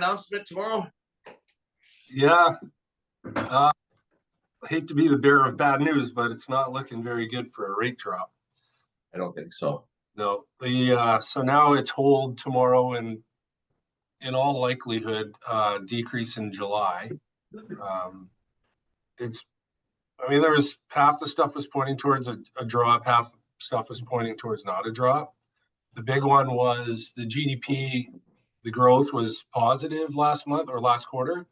announcement tomorrow? Yeah. I hate to be the bearer of bad news, but it's not looking very good for a rate drop. I don't think so. No, so now it's hold tomorrow and in all likelihood, decrease in July. There was half the stuff was pointing towards a drop, half the stuff was pointing towards not a drop. The big one was the GDP, the growth was positive last month or last quarter,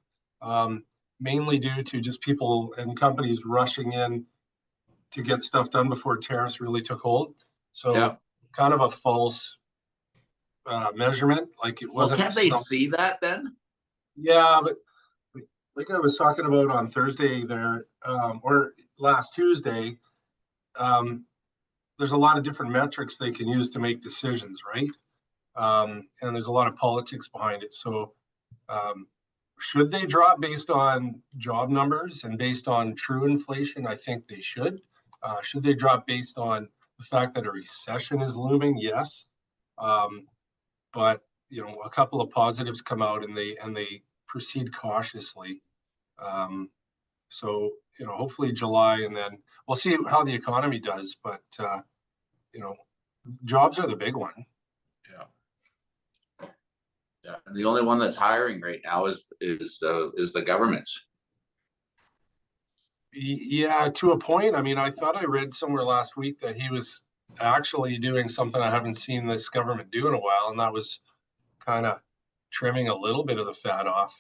mainly due to just people and companies rushing in to get stuff done before tariffs really took hold. So kind of a false measurement, like it wasn't. Well, can't they see that then? Yeah, but like I was talking about on Thursday there, or last Tuesday, there's a lot of different metrics they can use to make decisions, right? And there's a lot of politics behind it. So should they drop based on job numbers and based on true inflation? I think they should. Should they drop based on the fact that a recession is looming? Yes. But a couple of positives come out and they proceed cautiously. So hopefully July, and then we'll see how the economy does. But jobs are the big one. Yeah, and the only one that's hiring right now is the government. Yeah, to a point. I thought I read somewhere last week that he was actually doing something I haven't seen this government do in a while, and that was kind of trimming a little bit of the fat off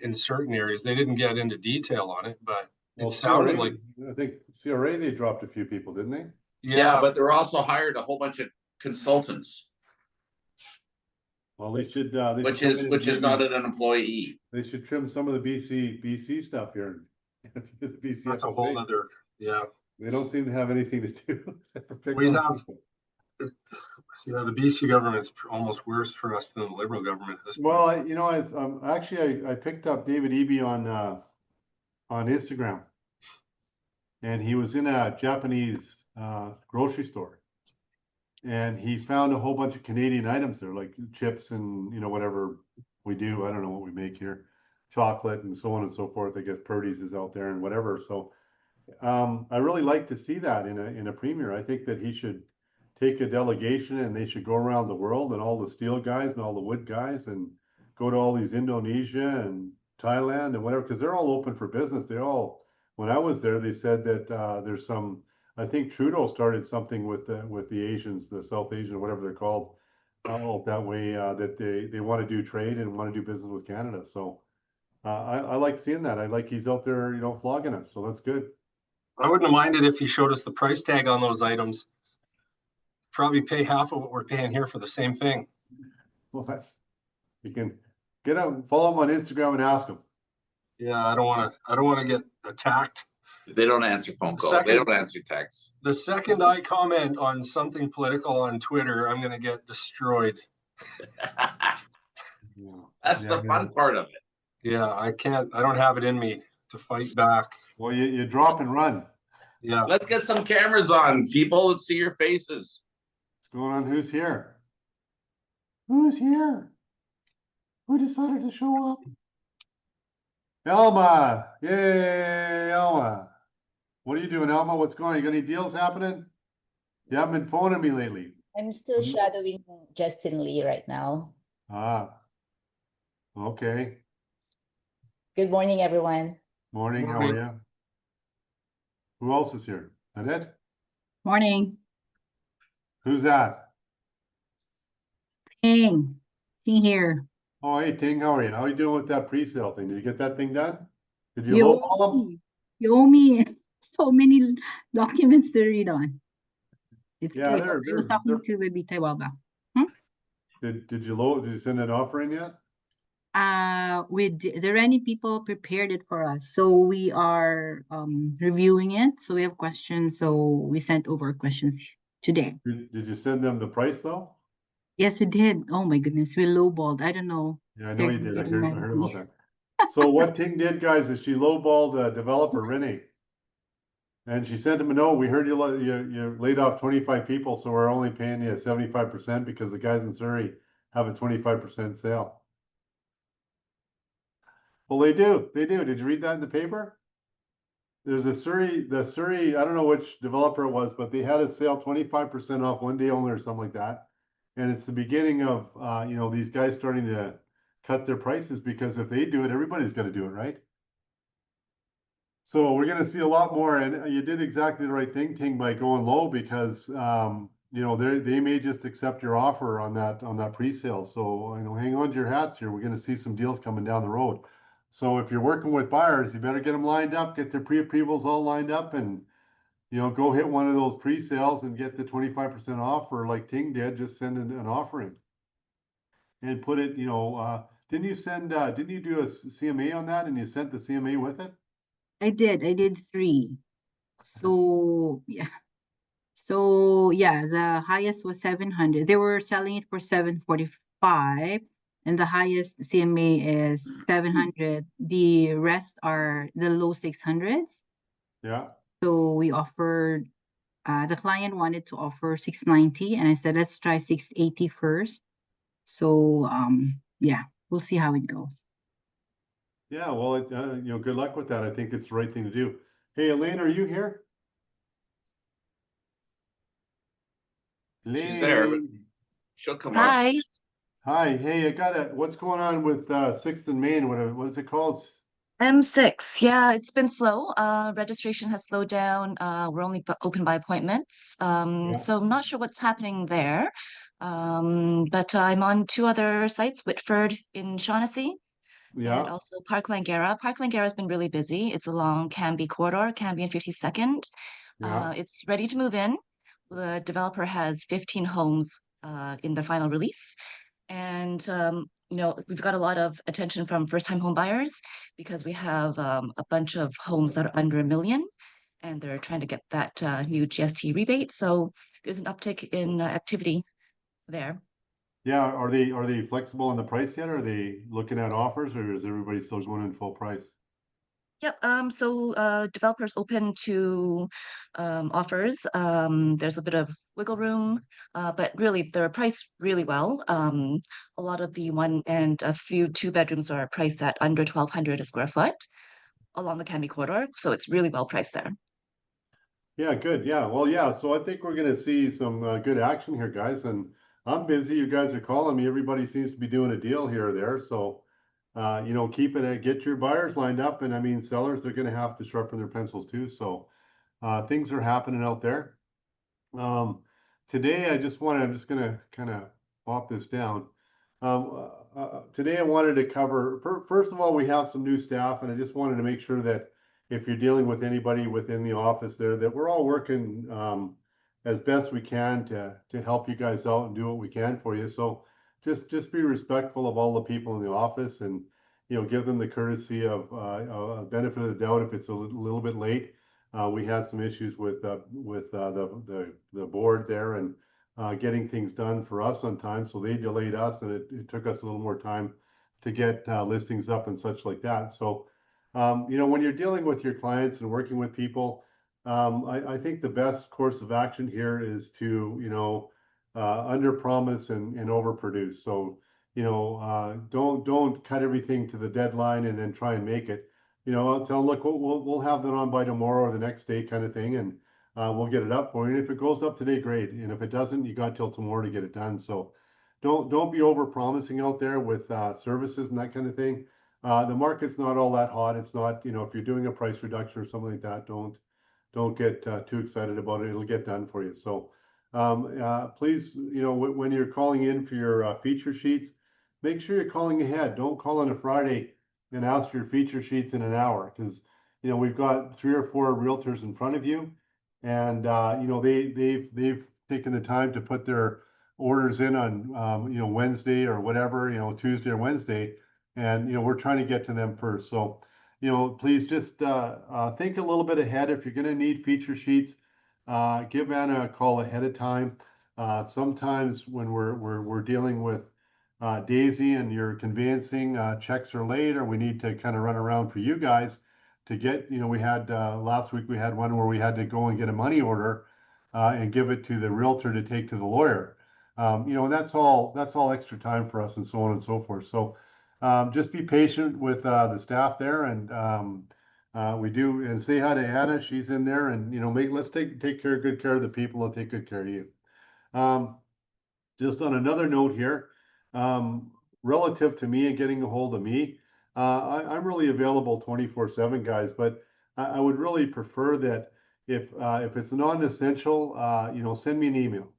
in certain areas. They didn't get into detail on it, but it sounded CRA, like. I think CRA, they dropped a few people, didn't they? Yeah, but they're also hired a whole bunch of consultants. Well, they should. Which is not an employee. They should trim some of the BC stuff here. The BCFSA. That's a whole other. Yeah. They don't seem to have anything to do except for pick We on have. people. Yeah, the BC government's almost worse for us than the Liberal government at this point. Well, I picked up David Eby on Instagram, and he was in a Japanese grocery store, and he found a whole bunch of Canadian items there, like chips and whatever we do. I don't know what we make here, chocolate and so on and so forth. I guess Purdy's is out there and whatever. So I really like to see that in a premier. I think that he should take a delegation and they should go around the world, and all the steel guys and all the wood guys, and go to all these Indonesia and Thailand and whatever, because they're all open for business. When I was there, they said that there's some. I think Trudeau started something with the Asians, the South Asian, or whatever they're called, that way that they want to do trade and want to do business with Canada. So I like seeing that. I like he's out there, flogging us. So that's good. I wouldn't have minded if he showed us the price tag on those items. Probably pay half of what we're paying here for the same thing. Well, you can get out, follow him on Instagram and ask him. Yeah, I don't want to get attacked. They don't answer phone calls. They don't answer texts. The second I comment on something political on Twitter, I'm going to get destroyed. That's the fun part of it. Yeah, I don't have it in me to fight back. Well, you drop and run. Yeah. Let's get some cameras on, people. Let's see your faces. What's going on? Who's here? Who's here? Who decided to show up? Elma. Yay, Elma. What are you doing, Elma? What's going on? You got any deals happening? You haven't been phoning me lately. I'm still shadowing Justin Lee right now. Ah. Okay. Good morning, everyone. Morning. How are you? Who else is here? Is that it? Morning. Who's that? Ting here. Oh, hey, Ting, how are you? How are you doing with that pre-sale thing? Did you get that thing done? Did you lowball them? You owe me so many documents to read on. It's Yeah, good. I was talking to Bibita a while back. Did you send an offer in yet? The Rennie people prepared it for us, so we are reviewing it. So we have questions, so we sent over questions today. Did you send them the price though? Yes, we did. Oh my goodness, we lowballed. I don't know. Yeah, I know you did. I heard about that. So what Ting did, guys, is she lowballed developer Rennie, and she sent him a note. We heard you laid off 25 people, so we're only paying you 75% because the guys in Surrey have a 25% sale. Well, they do. They do. Did you read that in the paper? There's the Surrey, I don't know which developer it was, but they had a sale 25% off one day only or something like that. And it's the beginning of, these guys starting to cut their prices because if they do it, everybody's got to do it, right? So we're going to see a lot more, and you did exactly the right thing, Ting, by going low because, they may just accept your offer on that pre-sale. So, hang on to your hats here. We're going to see some deals coming down the road. So if you're working with buyers, you better get them lined up, get their pre-approvals all lined up, and go hit one of those pre-sales and get the 25% off, or like Ting did, just send an offering and put it. Didn't you do a CMA on that, and you sent the CMA with it? I did 3. So yeah. So yeah, the highest was 700. They were selling it for 745, and the highest CMA is 700. The rest are the low 600s. Yeah. So we offered, the client wanted to offer 690, and I said, let's try 680 first. So yeah, we'll see how it goes. Yeah, well, good luck with that. I think it's the right thing to do. Hey, Elaine, are you here? She's there, but Elaine. she'll come up. Hi, Hi, hey, what's going on with 6th and Main? What is it called? M6. Yeah, it's been slow. Registration has slowed down. We're only open by appointments. Yeah. So I'm not sure what's happening there. But I'm on 2 other sites, Whitford in Shaughnessy and Yeah, also Park Langara. Park Langara has been really busy. It's along Canby corridor, Canby and 52nd. yeah, It's ready to move in. The developer has 15 homes in their final release. And we've got a lot of attention from first-time home buyers because we have a bunch of homes that are under $1 million, and they're trying to get that new GST rebate. So there's an uptick in activity there. yeah. Are they flexible on the price yet? Are they looking at offers, or is everybody still going in full price? Yep. So developers open to offers. There's a bit of wiggle room, but really they're priced really well. A lot of the 1 and a few 2 bedrooms are priced at under 1,200 a square foot along the Canby corridor. So it's really well priced there. Yeah, good. Yeah, well, yeah. So I think we're going to see some good action here, guys. And I'm busy. You guys are calling me. Everybody seems to be doing a deal here or there. So, keep it. Get your buyers lined up. And I mean, sellers, they're going to have to sharpen their pencils too. So, things are happening out there. Today, I'm just going to kind of pop this down. Today, I wanted to cover. First of all, we have some new staff, and I just wanted to make sure that if you're dealing with anybody within the office there, that we're all working as best we can to help you guys out and do what we can for you. So just be respectful of all the people in the office, and give them the courtesy of benefit of the doubt if it's a little bit late. We had some issues with the board there and getting things done for us on time, so they delayed us, and it took us a little more time to get listings up and such like that. So when you're dealing with your clients and working with people, I think the best course of action here is to, under promise and over produce. So, don't cut everything to the deadline and then try and make it. I'll tell them, look, we'll have that on by tomorrow or the next day kind of thing, and we'll get it up for you. And if it goes up today, great. And if it doesn't, you got till tomorrow to get it done. So don't be over promising out there with services and that kind of thing. The market's not all that hot. It's not, if you're doing a price reduction or something like that, don't get too excited about it. It'll get done for you. So please, when you're calling in for your feature sheets, make sure you're calling ahead. Don't call on a Friday and ask for your feature sheets in an hour, because we've got 3 or 4 realtors in front of you, and they've taken the time to put their orders in on Wednesday or whatever, Tuesday or Wednesday, and we're trying to get to them first. So please just think a little bit ahead. If you're going to need feature sheets, give Anna a call ahead of time. Sometimes when we're dealing with Daisy and you're conveyancing, checks are late, or we need to kind of run around for you guys to get, we had last week we had one where we had to go and get a money order and give it to the realtor to take to the lawyer. And that's all extra time for us, and so on and so forth. So just be patient with the staff there, and we do, and say hi to Anna. She's in there, and let's take good care of the people and take good care of you. Just on another note here, relative to me and getting a hold of me, I'm really available 24/7, guys, but I would really prefer that if it's non-essential, send me an email.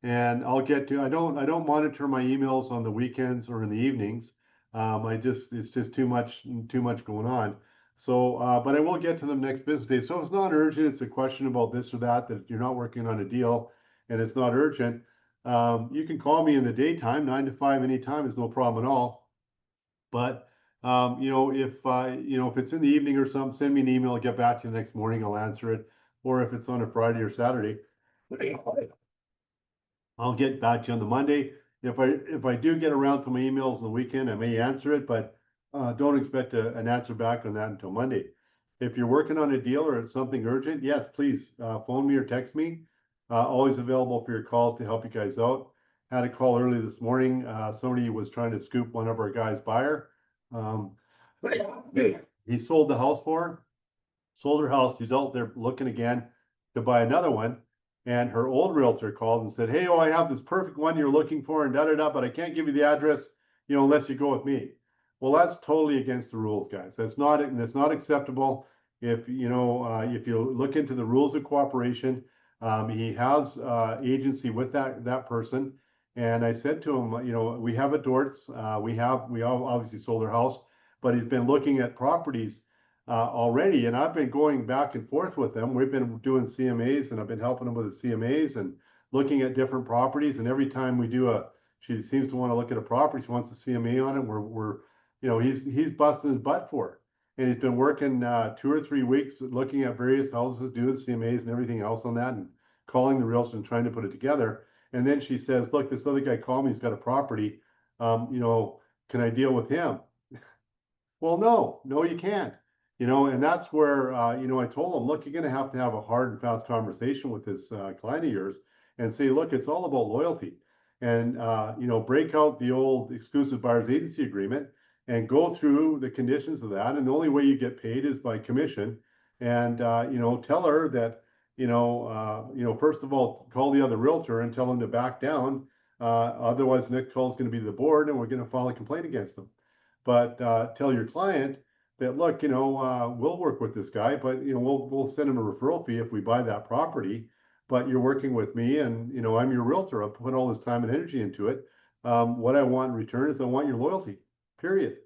And I'll get to, I don't monitor my emails on the weekends or in the evenings. It's just too much going on. So, but I will get to them next business day. So if it's not urgent, it's a question about this or that you're not working on a deal and it's not urgent. You can call me in the daytime, 9 to 5 anytime is no problem at all. But if it's in the evening or something, send me an email, I'll get back to you the next morning, I'll answer it. Or if it's on a Friday or Saturday, I'll get back to you on the Monday. If I do get around to my emails on the weekend, I may answer it, but don't expect an answer back on that until Monday. If you're working on a deal or it's something urgent, yes, please phone me or text me. Always available for your calls to help you guys out. Had a call early this morning. Somebody was trying to scoop one of our guys' buyer. He sold the house for her, sold her house. She's out there looking again to buy another one. And her old realtor called and said, hey, I have this perfect one you're looking for and da-da-da, but I can't give you the address, unless you go with me. Well, that's totally against the rules, guys. That's not acceptable. If you look into the rules of cooperation, he has agency with that person. And I said to him, we have a Dortz. We all obviously sold our house, but he's been looking at properties already, and I've been going back and forth with them. We've been doing CMAs, and I've been helping them with the CMAs and looking at different properties. And every time we do she seems to want to look at a property, she wants a CMA on it. He's busting his butt for it, and he's been working 2 or 3 weeks looking at various houses, doing CMAs and everything else on that, and calling the realtor and trying to put it together. And then she says, "Look, this other guy called me. He's got a property. Can I deal with him?" Well, no, you can't. And that's where, I told him, look, you're going to have a hard and fast conversation with this client of yours and say, look, it's all about loyalty. And, break out the old exclusive buyer's agency agreement and go through the conditions of that. And the only way you get paid is by commission. And, tell her that, first of all, call the other realtor and tell him to back down. Otherwise, the next call is going to be to the board and we're going to file a complaint against them. But tell your client that, look, we'll work with this guy, but we'll send him a referral fee if we buy that property. But you're working with me, and I'm your realtor. I've put all this time and energy into it. What I want in return is I want your loyalty. Period.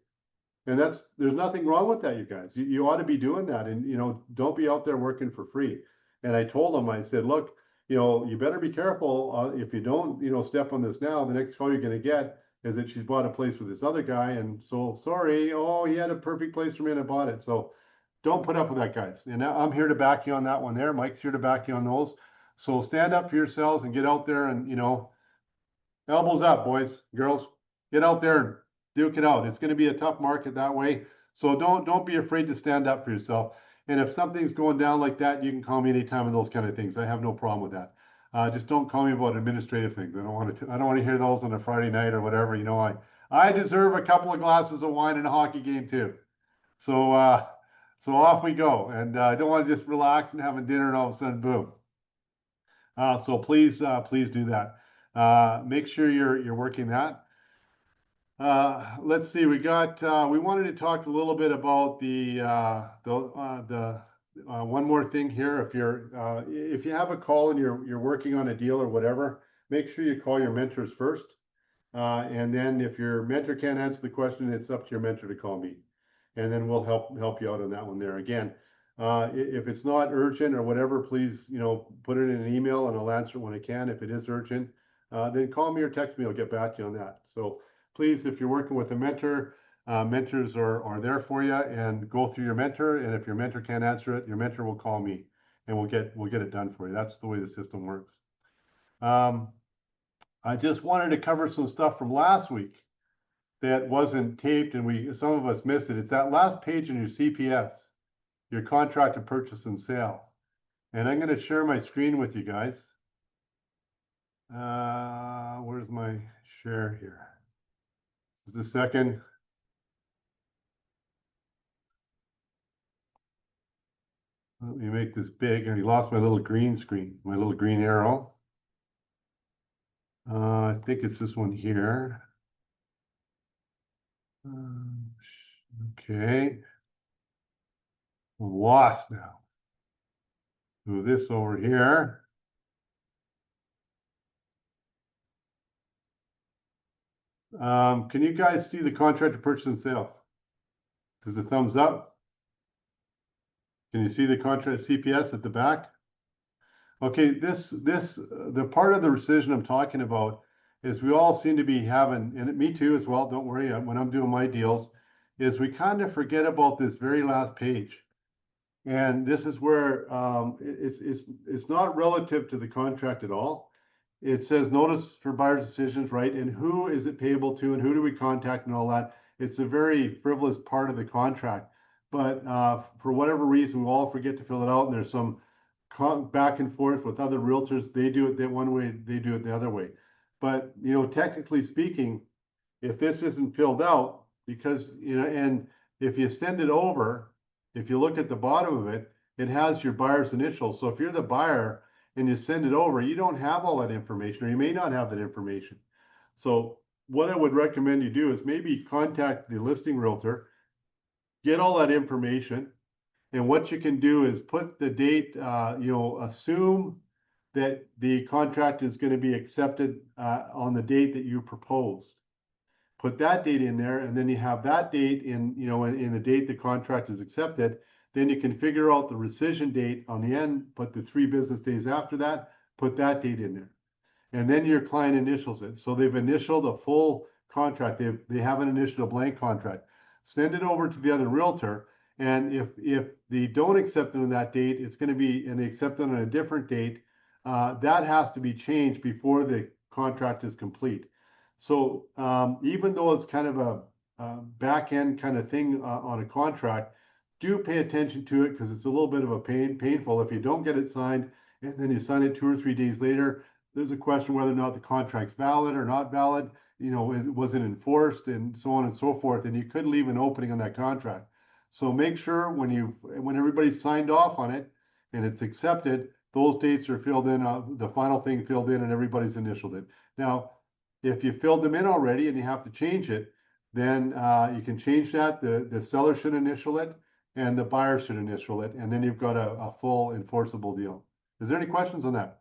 And there's nothing wrong with that, you guys. You ought to be doing that, and don't be out there working for free. And I told him, I said, look, you better be careful. If you don't, step on this now, the next call you're going to get is that she's bought a place with this other guy, and so sorry, he had a perfect place for me and I bought it. So don't put up with that, guys. And I'm here to back you on that one there. Mike's here to back you on those. So stand up for yourselves and get out there and, elbows up, boys, girls. Get out there and duke it out. It's going to be a tough market that way. So don't be afraid to stand up for yourself. And if something's going down like that, you can call me anytime on those kind of things. I have no problem with that. Just don't call me about administrative things. I don't want to hear those on a Friday night or whatever. I deserve a couple of glasses of wine in a hockey game too. So off we go. And I don't want to just relax and have a dinner and all of a sudden, boom. So please do that. Make sure you're working that. Let's see. We wanted to talk a little bit about the one more thing here. If you have a call and you're working on a deal or whatever, make sure you call your mentors first. And then if your mentor can't answer the question, it's up to your mentor to call me, and then we'll help you out on that one there. Again, if it's not urgent or whatever, please put it in an email and I'll answer it when I can. If it is urgent, then call me or text me. I'll get back to you on that. So please, if you're working with a mentor, mentors are there for you, and go through your mentor. And if your mentor can't answer it, your mentor will call me, and we'll get it done for you. That's the way the system works. I just wanted to cover some stuff from last week that wasn't taped, and some of us missed it. It's that last page in your CPS, your contract of purchase and sale. And I'm going to share my screen with you guys. Where's my share here? Just a second. Let me make this big. I lost my little green screen, my little green arrow. I think it's this one here. Okay. I'm lost now. Move this over here. Can you guys see the contract to purchase and sale? Does the thumbs up? Can you see the contract CPS at the back? Okay, the part of the rescission I'm talking about is we all seem to be having, and me too as well, don't worry, when I'm doing my deals, is we kind of forget about this very last page. And this is where it's not relative to the contract at all. It says notice for buyer's decisions, right? And who is it payable to and who do we contact and all that. It's a very frivolous part of the contract. But for whatever reason, we all forget to fill it out, and there's some back and forth with other realtors. They do it that one way, they do it the other way. But, you know, technically speaking, if this isn't filled out, because, you know, and if you send it over, if you look at the bottom of it, it has your buyer's initials. So if you're the buyer and you send it over, you don't have all that information, or you may not have that information. So what I would recommend you do is maybe contact the listing realtor, get all that information. And what you can do is put the date, you know, assume that the contract is going to be accepted on the date that you proposed. Put that date in there, and then you have that date in, you know, in the date the contract is accepted. Then you can figure out the rescission date on the end, put the 3 business days after that, put that date in there. And then your client initials it. So they've initialed a full contract. They haven't initialed a blank contract. Send it over to the other realtor. And if they don't accept it on that date, it's going to be, and they accept it on a different date, that has to be changed before the contract is complete. So even though it's kind of a back end kind of thing on a contract, do pay attention to it, because it's a little bit of a painful. If you don't get it signed and then you sign it 2 or 3 days later, there's a question whether or not the contract's valid or not valid. You know, was it enforced, and so on and so forth. And you could leave an opening on that contract. So make sure when everybody's signed off on it and it's accepted, those dates are filled in, the final thing filled in, and everybody's initialed it. Now, if you filled them in already and you have to change it, then you can change that. The seller should initial it and the buyer should initial it, and then you've got a full enforceable deal. Is there any questions on that?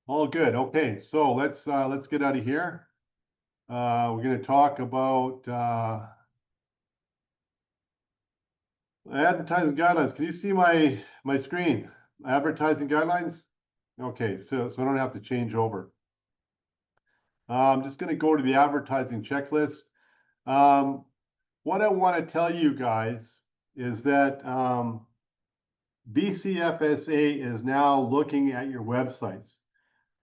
All good. Okay, so let's get out of here. We're going to talk about advertising guidelines. Can you see my screen? Advertising guidelines. Okay, so I don't have to change over. I'm just going to go to the advertising checklist. What I want to tell you guys is that BCFSA is now looking at your websites.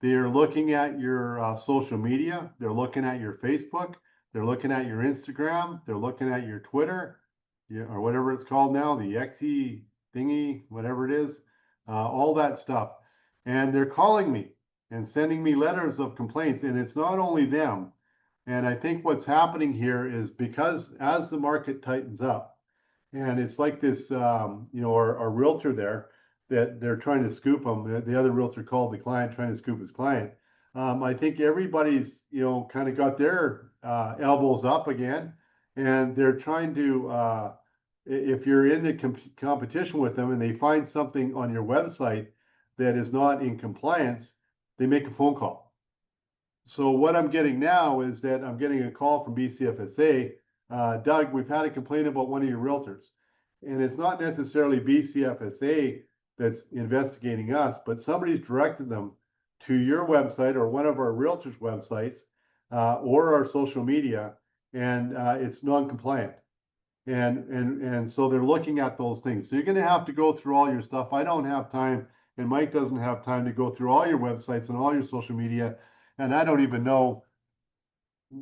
They are looking at your social media. They're looking at your Facebook. They're looking at your Instagram. They're looking at your Twitter, or whatever it's called now, the XE thingy, whatever it is, all that stuff. And they're calling me and sending me letters of complaints. And it's not only them. And I think what's happening here is because as the market tightens up, and it's like this, you know, our realtor there, that they're trying to scoop them. The other realtor called the client trying to scoop his client. I think everybody's, you know, kind of got their elbows up again, and they're trying to, if you're in the competition with them and they find something on your website that is not in compliance, they make a phone call. So what I'm getting now is that I'm getting a call from BCFSA. Doug, we've had a complaint about one of your realtors. And it's not necessarily BCFSA that's investigating us, but somebody's directed them to your website or one of our realtors' websites or our social media, and it's non-compliant. And so they're looking at those things. So you're going to have to go through all your stuff. I don't have time, and Mike doesn't have time to go through all your websites and all your social media. And I don't even know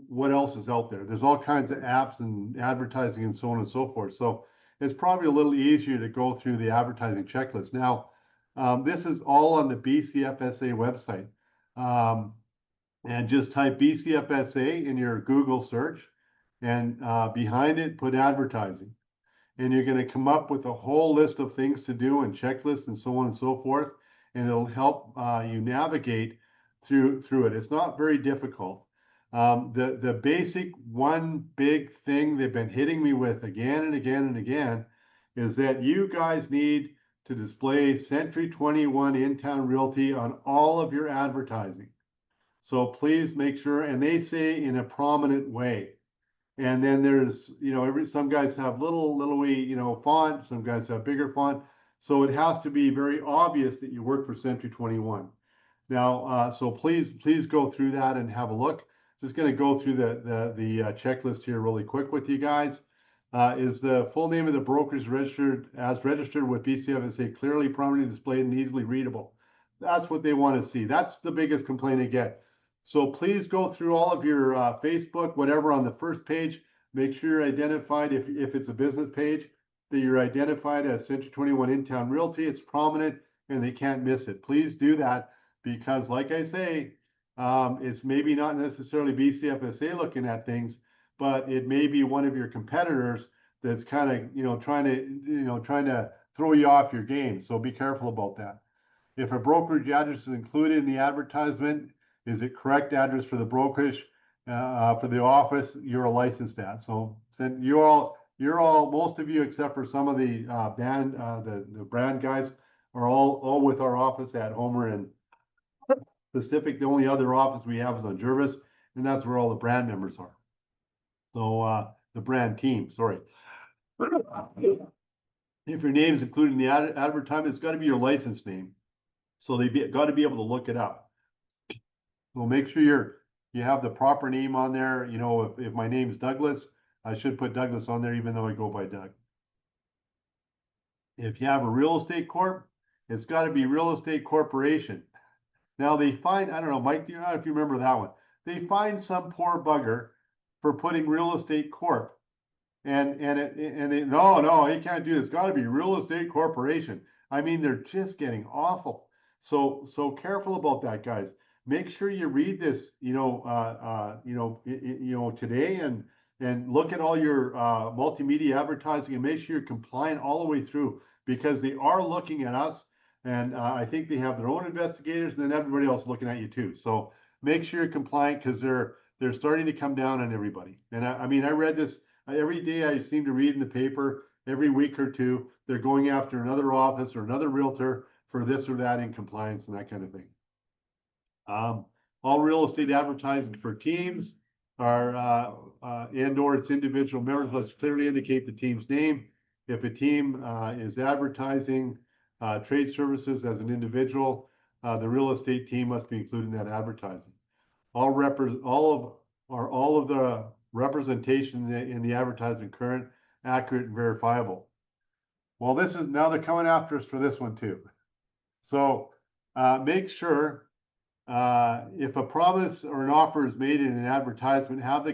what else is out there. There's all kinds of apps and advertising and so on and so forth. So it's probably a little easier to go through the advertising checklist. Now, this is all on the BCFSA website. And just type BCFSA in your Google search, and behind it, put advertising. and you're going to come up with a whole list of things to do and checklists and so on and so forth. And it'll help you navigate through it. It's not very difficult. The basic one big thing they've been hitting me with again and again and again is that you guys need to display Century 21 In Town Realty on all of your advertising. So please make sure, and they say in a prominent way. And then there's, you know, some guys have little wee, font, some guys have bigger font. So it has to be very obvious that you work for Century 21. Now, so please go through that and have a look. Just going to go through the checklist here really quick with you guys. Is the full name of the brokers registered with BCFSA clearly, prominently displayed, and easily readable? That's what they want to see. That's the biggest complaint I get. So please go through all of your Facebook, whatever, on the first page. Make sure you're identified, if it's a business page, that you're identified as Century 21 In Town Realty. It's prominent and they can't miss it. Please do that, because like I say, it's maybe not necessarily BCFSA looking at things, but it may be one of your competitors that's kind of, trying to throw you off your game. So be careful about that. If a brokerage address is included in the advertisement, is it correct address for the brokerage, for the office you're a licensed at? So you're all, most of you, except for some of the the brand guys, are all with our office at Homer and Pacific. The only other office we have is on Jervis, and that's where all the brand members are. So the brand team, sorry. If your name is included in the advertisement, it's got to be your license name. So they've got to be able to look it up. So make sure you have the proper name on there. If my name is Douglas, I should put Douglas on there, even though I go by Doug. If you have a real estate corp, it's got to be real estate corporation. Now they find, I don't know, Mike, do you know if you remember that one? They find some poor bugger for putting real estate corp, and they no, he can't do this. It's got to be real estate corporation. I mean, they're just getting awful. So careful about that, guys. Make sure you read this, today, and look at all your multimedia advertising, and make sure you're compliant all the way through, because they are looking at us, and I think they have their own investigators, and then everybody else looking at you too. So make sure you're compliant, because they're starting to come down on everybody. And I mean, I read this every day. I seem to read in the paper every week or two. They're going after another office or another realtor for this or that in compliance and that kind of thing. All real estate advertising for teams are and/or its individual members must clearly indicate the team's name. If a team is advertising trade services as an individual, the real estate team must be included in that advertising. All of the representation in the advertising current, accurate, and verifiable. Well, now they're coming after us for this one too. So make sure if a promise or an offer is made in an advertisement, have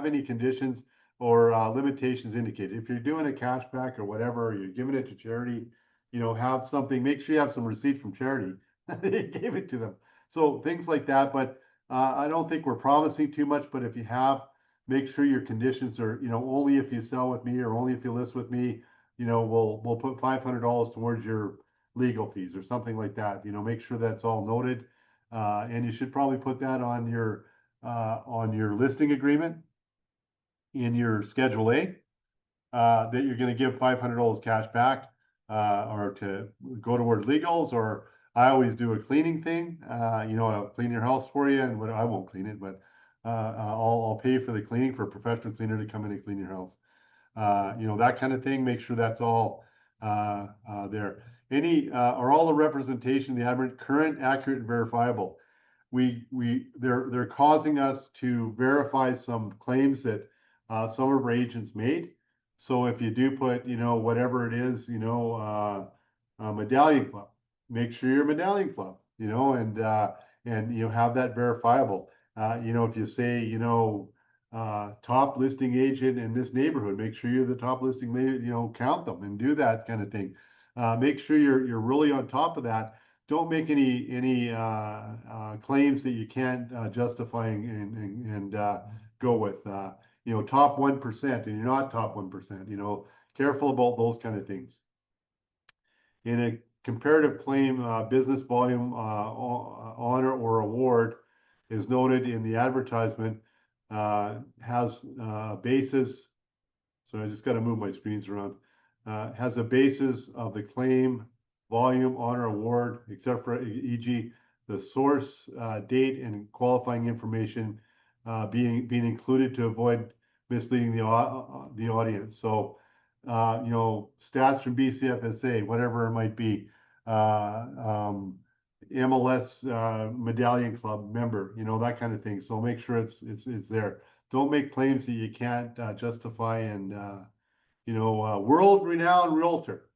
any conditions or limitations indicated. If you're doing a cashback or whatever, or you're giving it to charity, have something. Make sure you have some receipt from charity. They gave it to them. So things like that. But I don't think we're promising too much. But if you have, make sure your conditions are, only if you sell with me or only if you list with me, we'll put $500 towards your legal fees or something like that. Make sure that's all noted. And you should probably put that on your listing agreement in your Schedule A, that you're going to give $500 cash back, or to go towards legals. Or I always do a cleaning thing. I'll clean your house for you, and I won't clean it, but I'll pay for the cleaning for a professional cleaner to come in and clean your house. That kind of thing. Make sure that's all there. Are all the representation of the advert current, accurate, and verifiable? They're causing us to verify some claims that some of our agents made. So if you do put, whatever it is, a Medallion Club, make sure you're a Medallion Club, and have that verifiable. If you say, top listing agent in this neighborhood, make sure you're the top listing, count them and do that kind of thing. Make sure you're really on top of that. Don't make any claims that you can't justify and go with. Top 1%, and you're not top 1%. careful about those kind of things. In a comparative claim, business volume, honor or award is noted in the advertisement, has basis. So I just got to move my screens around. Has a basis of the claim, volume, honor, award, except for e.g. the source, date, and qualifying information being included to avoid misleading the audience. So, you know, stats from BCFSA, whatever it might be, MLS Medallion Club member, you know, that kind of thing. So make sure it's there. Don't make claims that you can't justify. And you know, world-renowned realtor,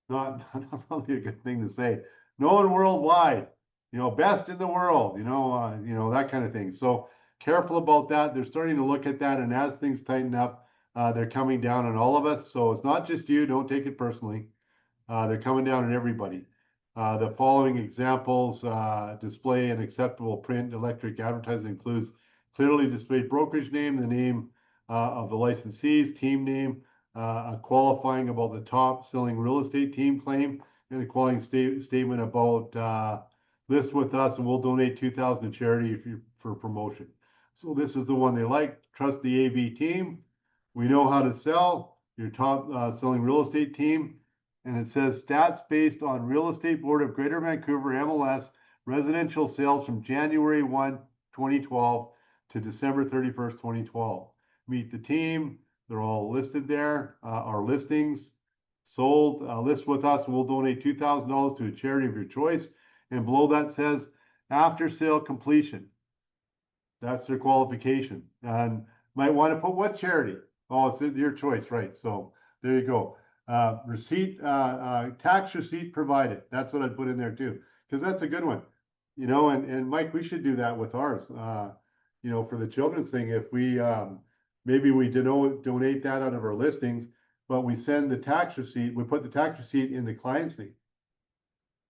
not probably a good thing to say. Known worldwide, you know, best in the world, you know, that kind of thing. So careful about that. They're starting to look at that, and as things tighten up, they're coming down on all of us. So it's not just you. Don't take it personally. They're coming down on everybody. The following examples: display an acceptable print electric advertising includes clearly displayed brokerage name, the name of the licensees, team name, qualifying about the top selling real estate team claim, and a qualifying statement about list with us and we'll donate $2,000 to charity for promotion. So this is the one they like. Trust the AV team. We know how to sell. Your top selling real estate team. And it says stats based on Real Estate Board of Greater Vancouver MLS residential sales from January 1, 2012 to December 31st, 2012. Meet the team. They're all listed there. Our listings sold, list with us, and we'll donate $2,000 to a charity of your choice. And below that says after sale completion. That's their qualification. And might want to put what charity? Oh, it's your choice, right? So there you go. Receipt, tax receipt provided. That's what I'd put in there too, because that's a good one. You know, and Mike, we should do that with ours. You know, for the children's thing, if we maybe we donate that out of our listings, but we send the tax receipt, we put the tax receipt in the client's name.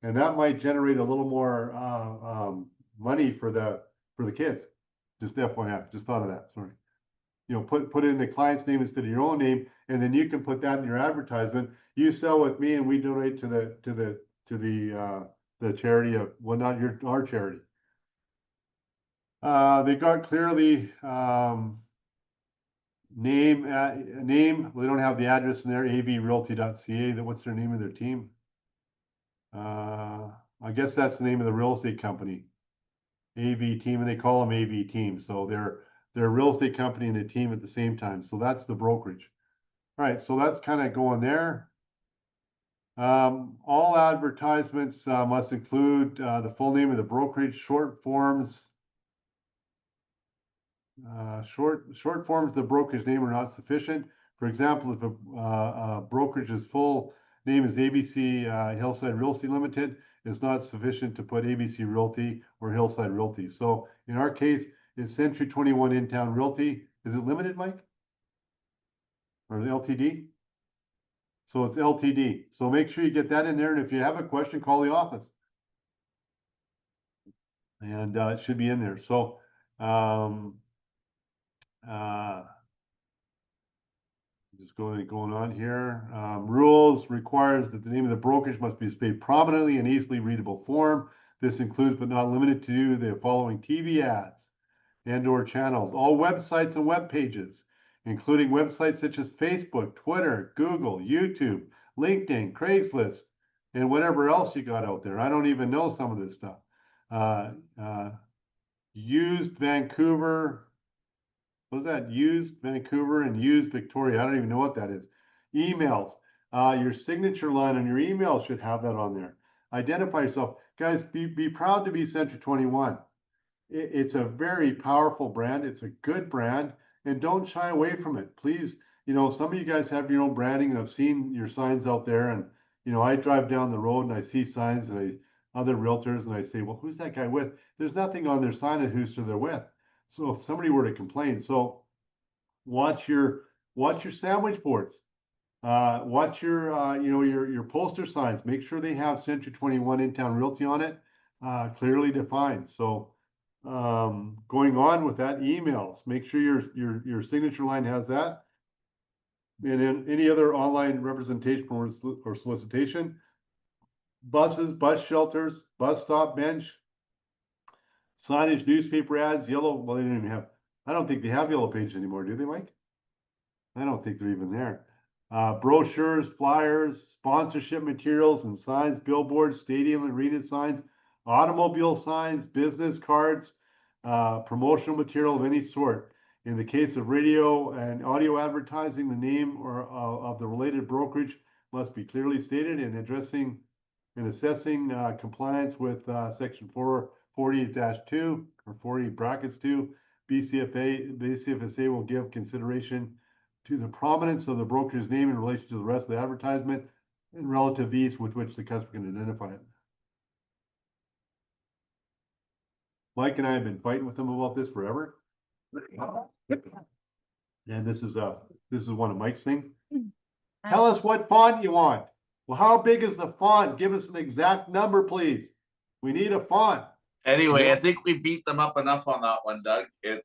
And that might generate a little more money for the kids. Just FYI, just thought of that, sorry. You know, put in the client's name instead of your own name, and then you can put that in your advertisement. You sell with me and we donate to the charity of, well, not our charity. They got clearly name, they don't have the address in there, avrealty.ca. What's their name of their team? I guess that's the name of the real estate company, AV team, and they call them AV team. So they're a real estate company and a team at the same time. So that's the brokerage. All right, so that's kind of going there. All advertisements must include the full name of the brokerage. Short forms of the brokerage name are not sufficient. For example, if a brokerage's full name is ABC Hillside Realty Limited, it's not sufficient to put ABC Realty or Hillside Realty. So in our case, it's Century 21 In Town Realty. Is it limited, Mike? Or LTD? So it's LTD. So make sure you get that in there. And if you have a question, call the office. And it should be in there. So just going on here. Rules requires that the name of the brokerage must be displayed prominently in easily readable form. This includes but not limited to the following TV ads and/or channels, all websites and web pages, including websites such as Facebook, Twitter, Google, YouTube, LinkedIn, Craigslist, and whatever else you got out there. I don't even know some of this stuff. Used Vancouver. What is that? Used Vancouver and used Victoria. I don't even know what that is. Emails. Your signature line on your email should have that on there. Identify yourself. Guys, be proud to be Century 21. It's a very powerful brand. It's a good brand. And don't shy away from it. Please, you know, some of you guys have your own branding, and I've seen your signs out there. And, you know, I drive down the road and I see signs and other realtors, and I say, well, who's that guy with? There's nothing on their sign of who's they're with. So if somebody were to complain, so watch your sandwich boards, watch your you know, your poster signs. Make sure they have Century 21 In Town Realty on it, clearly defined. So going on with that, emails. Make sure your signature line has that. And then any other online representation or solicitation. Buses, bus shelters, bus stop bench. Signage, newspaper ads, yellow, well, they don't even have, I don't think they have yellow pages anymore, do they, Mike? I don't think they're even there. Brochures, flyers, sponsorship materials and signs, billboards, stadium and arena signs, automobile signs, business cards, promotional material of any sort. In the case of radio and audio advertising, the name or of the related brokerage must be clearly stated in addressing and assessing compliance with section 440-2 or 40 brackets 2. BCFSA will give consideration to the prominence of the broker's name in relation to the rest of the advertisement and relative ease with which the customer can identify it. Mike and I have been fighting with them about this forever. And this is one of Mike's things. Tell us what font you want. Well, how big is the font? Give us an exact number, please. We need a font. Anyway, Yeah. I think we beat them up enough on that one, Doug. They're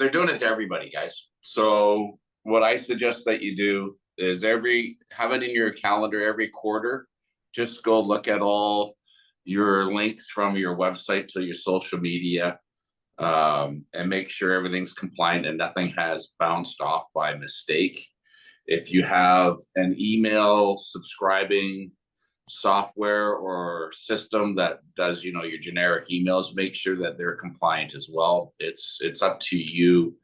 doing it to everybody, guys. So what I suggest that you do is have it in your calendar every quarter. Just go look at all your links from your website to your social media, and make sure everything's compliant and nothing has bounced off by mistake. If you have an email subscribing software or system that does, your generic emails, make sure that they're compliant as well. It's up to you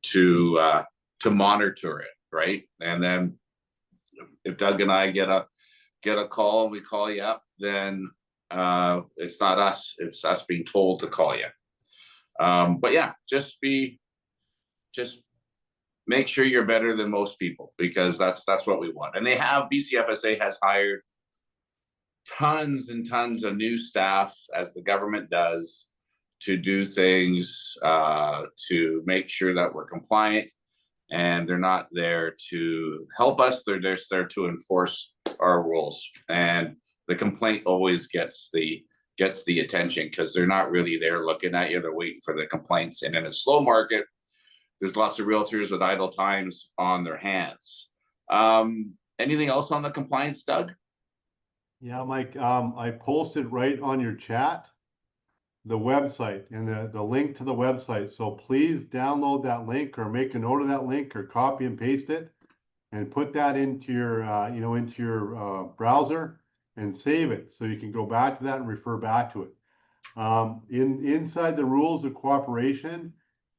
to monitor it, right? And then if Doug and I get a call and we call you up, then it's not us, it's us being told to call you. But yeah, just make sure you're better than most people, because that's what we want. And BCFSA has hired tons and tons of new staff, as the government does, to do things to make sure that we're compliant. And they're not there to help us, they're just there to enforce our rules. And the complaint always gets the attention, because they're not really there looking at you, they're waiting for the complaints. And in a slow market, there's lots of realtors with idle times on their hands. Anything else on the compliance, Doug? Yeah, Mike, I posted right on your chat the website and the link to the website. So please download that link or make a note of that link or copy and paste it and put that into your browser and save it so you can go back to that and refer back to it. Inside the rules of cooperation,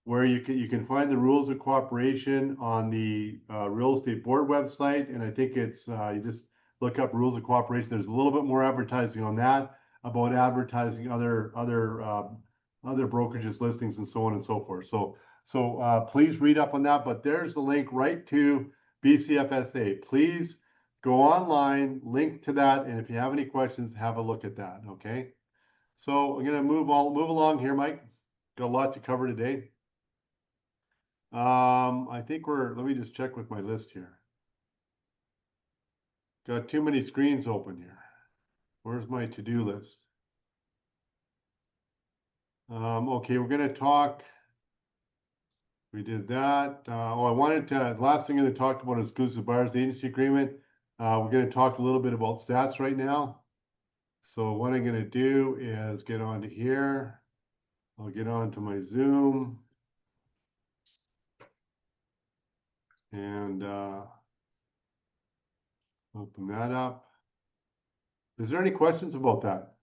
where you can find the rules of cooperation on the real estate board website, and I think it's you just look up rules of cooperation. There's a little bit more advertising on that about advertising other brokerages, listings, and so on and so forth. So please read up on that. But there's the link right to BCFSA. Please go online, link to that, and if you have any questions, have a look at that. Okay. So I'm gonna move along here, Mike. Got a lot to cover today. I think let me just check with my list here. Got too many screens open here. Where's my to-do list? Okay, we're gonna talk. We did that. Last thing I'm gonna talk about is exclusive buyers agency agreement. We're gonna talk a little bit about stats right now. So what I'm gonna do is get onto here. I'll get onto my Zoom. And open that up. Is there any questions about that?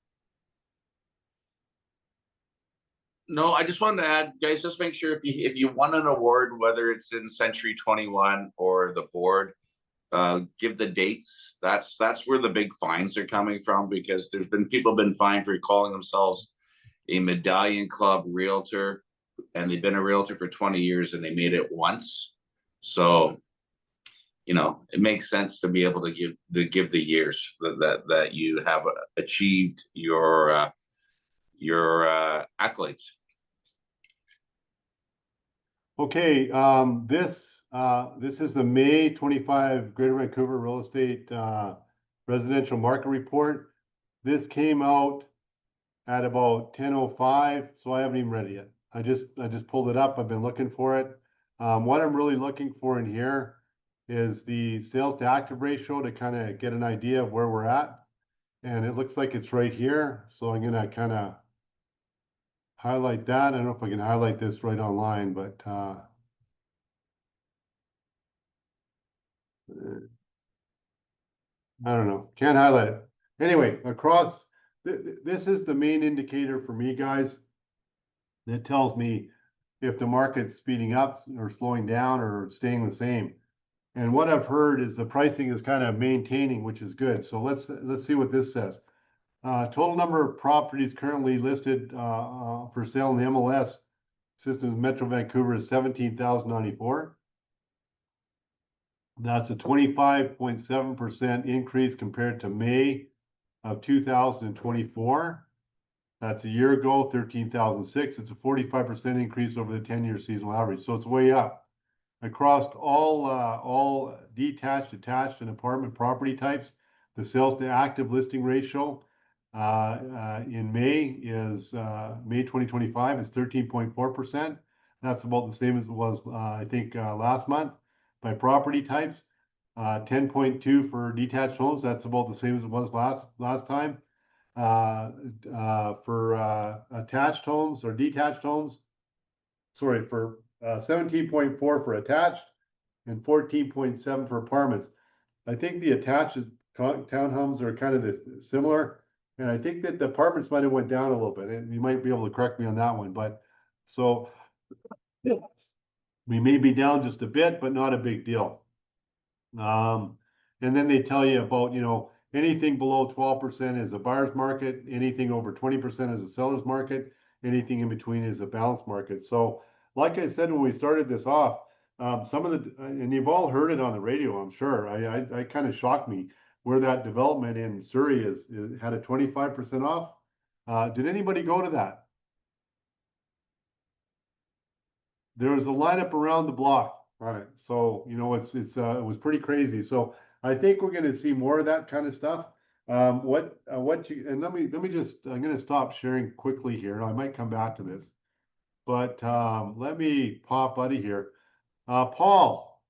No, I just wanted to add, guys, just make sure if you won an award, whether it's in Century 21 or the board, give the dates. That's where the big fines are coming from, because people been fined for calling themselves a Medallion Club realtor, and they've been a realtor for 20 years and they made it once. So, it makes sense to be able to give the years that you have achieved your accolades. Okay, this is the May 25 Greater Vancouver Real Estate Residential Market Report. This came out at about 10:05, so I haven't even read it yet. I just pulled it up. I've been looking for it. What I'm really looking for in here is the sales to active ratio to kind of get an idea of where we're at. And it looks like it's right here. So I'm gonna kind of highlight that. I don't know if I can highlight this right online, but I don't know, can't highlight it. Anyway, across, this is the main indicator for me, guys. That tells me if the market's speeding up or slowing down or staying the same. And what I've heard is the pricing is kind of maintaining, which is good. So let's see what this says. Total number of properties currently listed for sale in the MLS systems Metro Vancouver is 17,094. That's a 25.7% increase compared to May of 2024. That's a year ago, 13,006. It's a 45% increase over the 10-year seasonal average. So it's way up. Across all detached, attached, and apartment property types, the sales to active listing ratio in May is May 2025 is 13.4%. That's about the same as it was I think last month. By property types, 10.2 for detached homes. That's about the same as it was last time. For attached homes or detached homes, sorry, for 17.4 for attached and 14.7 for apartments. I think the attached townhomes are kind of similar, and I think that the apartments might have went down a little bit, and you might be able to correct me on that one. But so we may be down just a bit, but not a big deal. And then they tell you about, anything below 12% is a buyer's market, anything over 20% is a seller's market, anything in between is a balanced market. So like I said when we started this off, some of the, and you've all heard it on the radio, I'm sure. I kind of shocked me where that development in Surrey had a 25% off. Did anybody go to that? There was a lineup around the block on it. So, it was pretty crazy. So I think we're going to see more of that kind of stuff. And let me just, I'm going to stop sharing quickly here. I might come back to this, but let me pop out of here. Paul,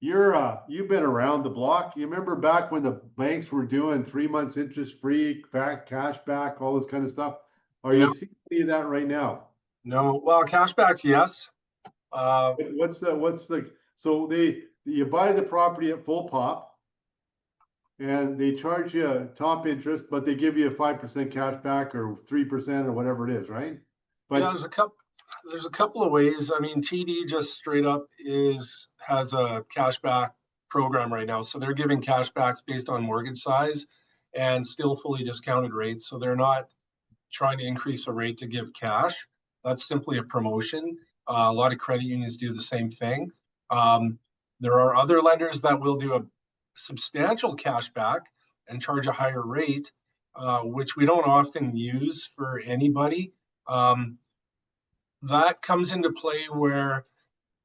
you've been around the block. You remember back when the banks were doing 3 months interest free, cash back, all this kind of stuff? Are you seeing any of that right now? No, well, cashbacks, yes. So you buy the property at full pop and they charge you top interest, but they give you a 5% cash back or 3% or whatever it is, right? But yeah, there's a couple of ways. I mean, TD just straight up has a cashback program right now. So they're giving cashbacks based on mortgage size and still fully discounted rates. So they're not trying to increase a rate to give cash. That's simply a promotion. A lot of credit unions do the same thing. There are other lenders that will do a substantial cashback and charge a higher rate, which we don't often use for anybody. That comes into play where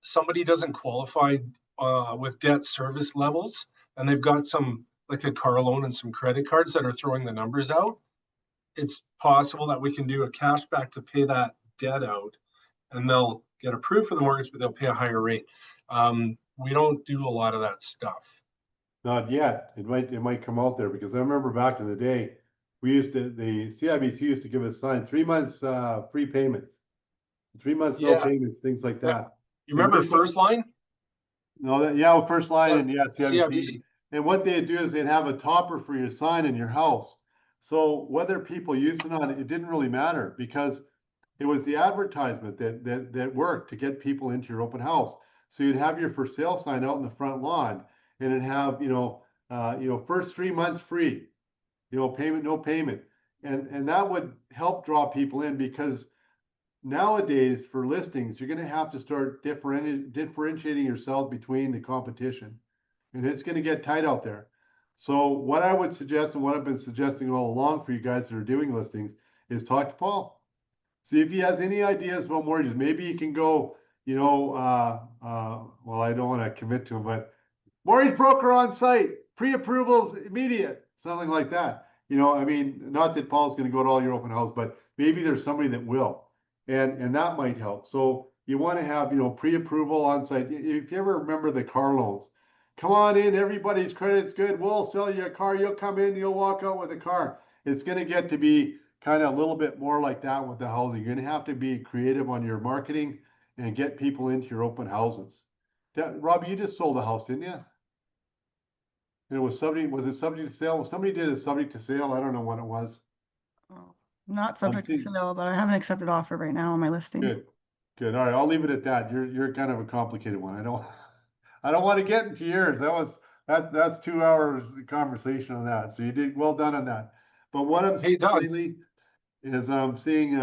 somebody doesn't qualify with debt service levels, and they've got some, like a car loan and some credit cards that are throwing the numbers out. It's possible that we can do a cashback to pay that debt out, and they'll get approved for the mortgage, but they'll pay a higher rate. We don't do a lot of that stuff. not yet. It might come out there, because I remember back in the day, the CIBC used to give us 3 months free payments, 3 months no payments, things like that. You remember First Line? No, First Line and CIBC. CIBC. And what they'd do is they'd have a topper for your sign in your house. So whether people used it or not, it didn't really matter, because it was the advertisement that worked to get people into your open house. So you'd have your for sale sign out in the front lawn, and it'd have, first 3 months free, payment, no payment. And that would help draw people in, because nowadays for listings, you're going to have to start differentiating yourself between the competition, and it's going to get tight out there. So what I would suggest, and what I've been suggesting all along for you guys that are doing listings, is talk to Paul. See if he has any ideas about mortgages. Maybe you can go, well, I don't want to commit to him, but mortgage broker on site, pre-approvals immediate, something like that. Not that Paul's going to go to all your open house, but maybe there's somebody that will, and that might help. So you want to have, pre-approval on site. If you ever remember the car loans, come on in, everybody's credit's good. We'll sell you a car. You'll come in, you'll walk out with a car. It's going to get to be kind of a little bit more like that with the housing. You're going to have to be creative on your marketing and get people into your open houses. Robbie, you just sold a house, didn't you? And was it subject to sale? Somebody did a subject to sale. I don't know what it was. Oh, not subject to seeing- sale, but I haven't accepted offer right now on my listing. Good. Good. All right. I'll leave it at that. You're kind of a complicated one. I don't want to get into yours. That's 2 hours conversation on that. So you did well done on that. But what I'm Hey, seeing Doug. lately is I'm seeing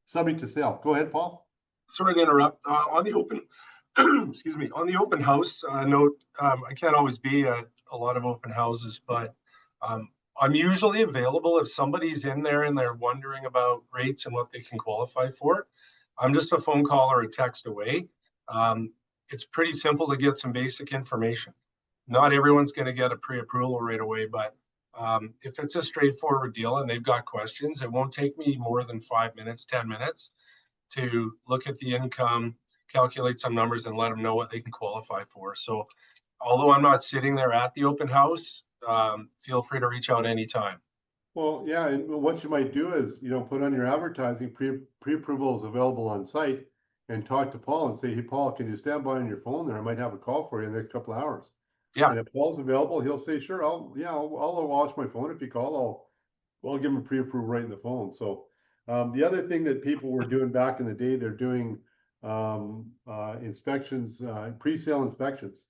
subject to sale. Go ahead, Paul. Sorry to interrupt. On the open, excuse me, on the open house note, I can't always be at a lot of open houses, but I'm usually available if somebody's in there and they're wondering about rates and what they can qualify for. I'm just a phone call or a text away. It's pretty simple to get some basic information. Not everyone's going to get a pre-approval right away, but if it's a straightforward deal and they've got questions, it won't take me more than 5 minutes, 10 minutes to look at the income, calculate some numbers, and let them know what they can qualify for. So although I'm not sitting there at the open house, feel free to reach out anytime. Well, yeah, and what you might do is, put on your advertising, pre-approval is available on site, and talk to Paul and say, hey, Paul, can you stand by on your phone there? I might have a call for you in the next couple of hours. Yeah. And if Paul's available, he'll say, sure, I'll watch my phone. If you call, I'll give him a pre-approval right in the phone. So the other thing that people were doing back in the day, they're doing inspections, pre-sale inspections.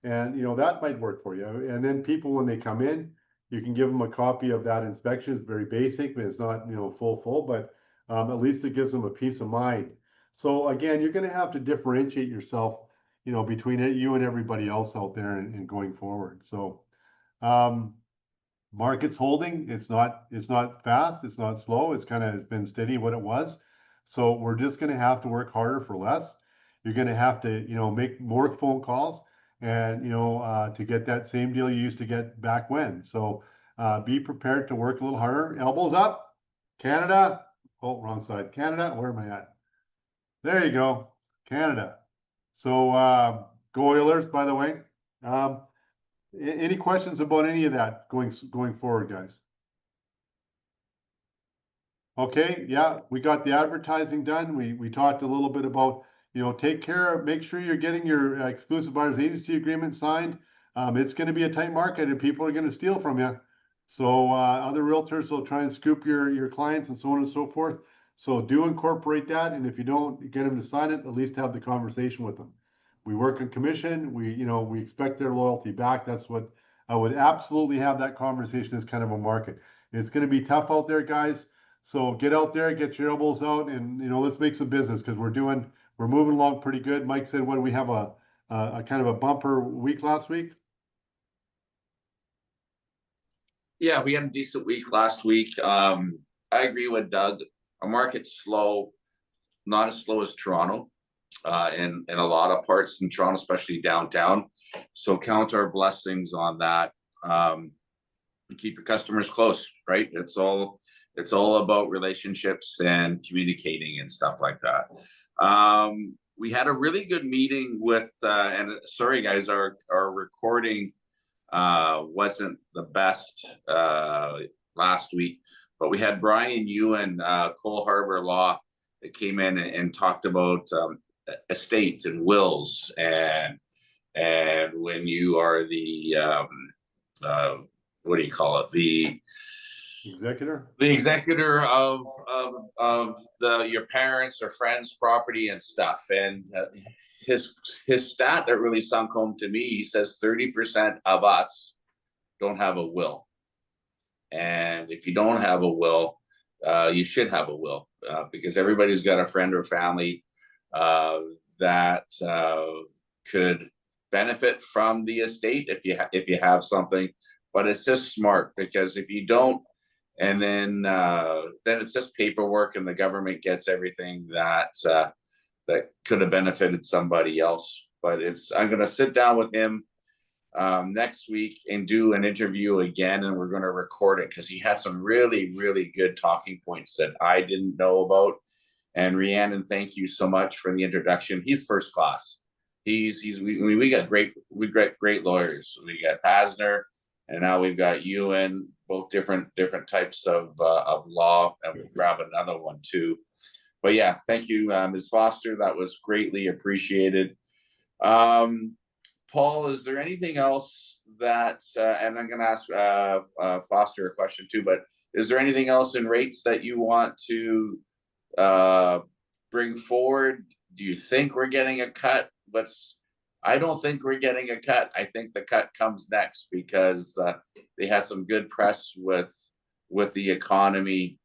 And, that might work for you. And then people, when they come in, you can give them a copy of that inspection. It's very basic, but it's not, full, but at least it gives them a peace of mind. So again, you're going to have to differentiate yourself, between you and everybody else out there and going forward. So market's holding. It's not fast. It's not slow. It's been steady what it was. So we're just going to have to work harder for less. You're going to have to, make more phone calls and, to get that same deal you used to get back when. So be prepared to work a little harder. Elbows up. Canada. Oh, wrong side. Canada. Where am I at? There you go. Canada. So go Oilers, by the way. Any questions about any of that going forward, guys? Okay, yeah, we got the advertising done. We talked a little bit about, take care, make sure you're getting your exclusive buyers agency agreement signed. It's going to be a tight market and people are going to steal from you. So other realtors will try and scoop your clients and so on and so forth. So do incorporate that. And if you don't get them to sign it, at least have the conversation with them. We work on commission. We expect their loyalty back. That's what I would absolutely have that conversation as kind of a market. It's going to be tough out there, guys. So get out there, get your elbows out, and let's make some business because we're moving along pretty good. Mike said, what do we have a kind of a bumper week last week? Yeah, we had a decent week last week. I agree with Doug. Our market's slow, not as slow as Toronto, in a lot of parts in Toronto, especially downtown. So count our blessings on that. Keep your customers close, right? It's all about relationships and communicating and stuff like that. We had a really good meeting with, and sorry guys, our recording wasn't the best last week, but we had Brian Ewan, Cole Harbor Law, that came in and talked about estate and wills and when you are the what do you call it, the executor of your parents or friends' property and stuff. And his stat that really sunk home to me, he says 30% of us don't have a will. And if you don't have a will, you should have a will, because everybody's got a friend or family that could benefit from the estate if you have something. But it's just smart, because if you don't, and then it's just paperwork, and the government gets everything that could have benefited somebody else. But I'm going to sit down with him next week and do an interview again, and we're going to record it because he had some really, really good talking points that I didn't know about. And Rhiannon, thank you so much for the introduction. He's first class. We got great lawyers. We got Pasner, and now we've got Ewan, both different types of law, and we'll grab another one too. But yeah, thank you, Ms. Foster. That was greatly appreciated. Paul, is there anything else that, and I'm going to ask Foster a question too, but is there anything else in rates that you want to bring forward? Do you think we're getting a cut? I don't think we're getting a cut. I think the cut comes next because they had some good press with the economy.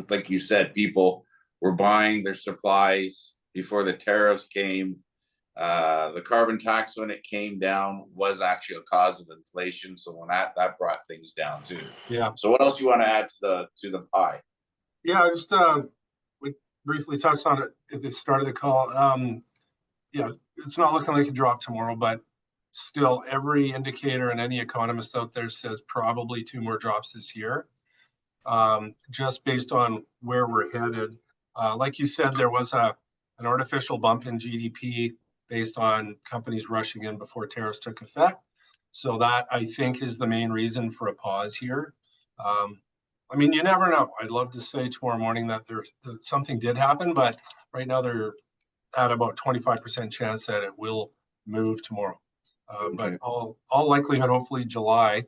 Like you said, people were buying their supplies before the tariffs came. The carbon tax, when it came down, was actually a cause of inflation. So when that brought things down too. Yeah. So what else do you want to add to the pie? Yeah, just we briefly touched on it at the start of the call. Yeah, it's not looking like a drop tomorrow, but still every indicator and any economist out there says probably 2 more drops this year. Just based on where we're headed. Like you said, there was an artificial bump in GDP based on companies rushing in before tariffs took effect. So that, I think, is the main reason for a pause here. I mean, you never know. I'd love to say tomorrow morning that something did happen, but right now they're at about 25% chance that it will move tomorrow. But all likelihood, hopefully July,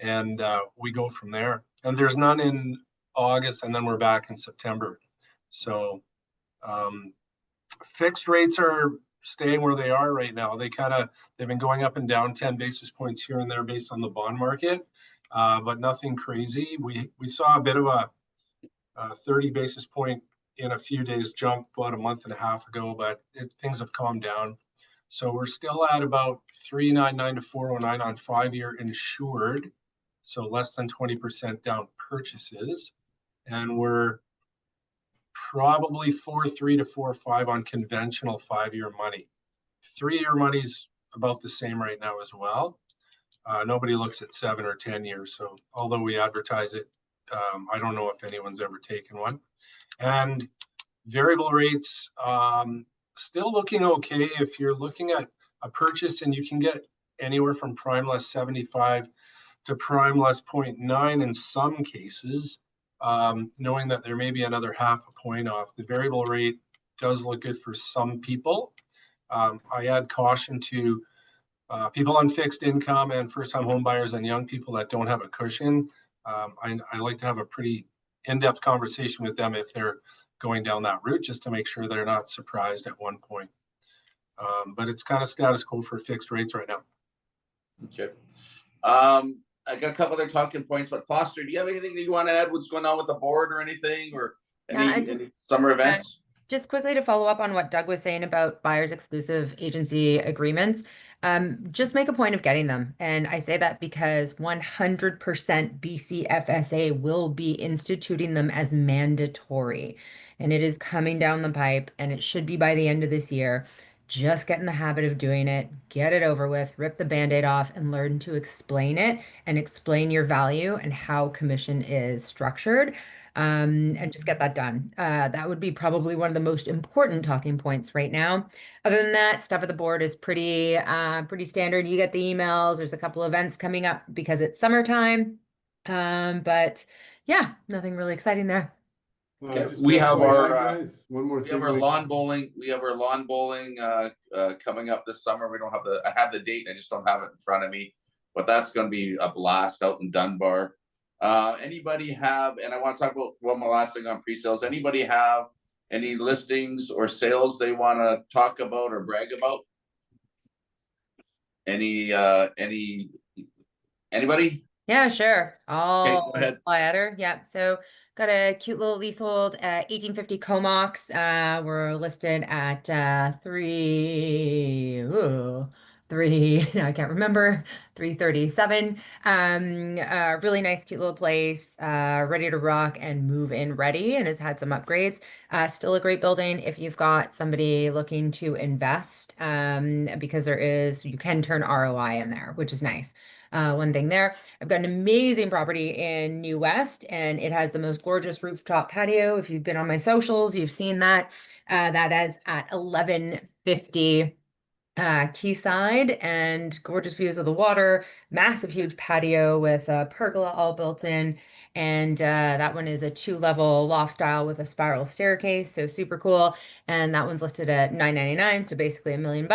and we go from there. And there's none in August, and then we're back in September. So fixed rates are staying where they are right now. They've been going up and down 10 basis points here and there based on the bond market, but nothing crazy. We saw a bit of a 30 basis point in a few days jump about a month and a half ago, but things have calmed down. So we're still at about 399 to 409 on 5-year insured. So less than 20% down purchases. And we're probably 4.3 to 4.5 on conventional 5-year money. 3-year money's about the same right now as well. Nobody looks at 7 or 10 years. So although we advertise it, I don't know if anyone's ever taken one. And variable rates, still looking okay. If you're looking at a purchase and you can get anywhere from prime less 75 to prime less 0.9 in some cases, knowing that there may be another half a point off, the variable rate does look good for some people. I add caution to people on fixed income and first-time home buyers and young people that don't have a cushion. I like to have a pretty in-depth conversation with them if they're going down that route, just to make sure they're not surprised at one point. But it's kind of status quo for fixed rates right now. Okay. I got a couple other talking points, but Foster, do you have anything that you want to add? What's going on with the board or anything, or any summer events? Just quickly to follow up on what Doug was saying about buyers exclusive agency agreements, just make a point of getting them. And I say that because 100% BCFSA will be instituting them as mandatory. And it is coming down the pipe, and it should be by the end of this year. Just get in the habit of doing it, get it over with, rip the Band-Aid off, and learn to explain it and explain your value and how commission is structured. And just get that done. That would be probably one of the most important talking points right now. Other than that, stuff at the board is pretty standard. You get the emails. There's a couple events coming up because it's summertime. But yeah, nothing really exciting there. We have our lawn bowling. We have our lawn bowling coming up this summer. I have the date. I just don't have it in front of me, but that's going to be a blast out in Dunbar. Anybody have, and I want to talk about one more last thing on pre-sales. Anybody have any listings or sales they want to talk about or brag about? Anybody? Yeah, sure. Go ahead. Fly at her. Yeah. So got a cute little leasehold 1850 Comox. We're listed at I can't remember, 337. Really nice, cute little place, ready to rock and move in ready, and has had some upgrades. Still a great building if you've got somebody looking to invest, because you can turn ROI in there, which is nice. one thing there. I've got an amazing property in New West, and it has the most gorgeous rooftop patio. If you've been on my socials, you've seen that. That is at 1150 Quayside, and gorgeous views of the water, massive huge patio with a pergola all built in. And that one is a 2-level loft style with a spiral staircase, so super cool. And that one's listed at $999, so basically $1 million.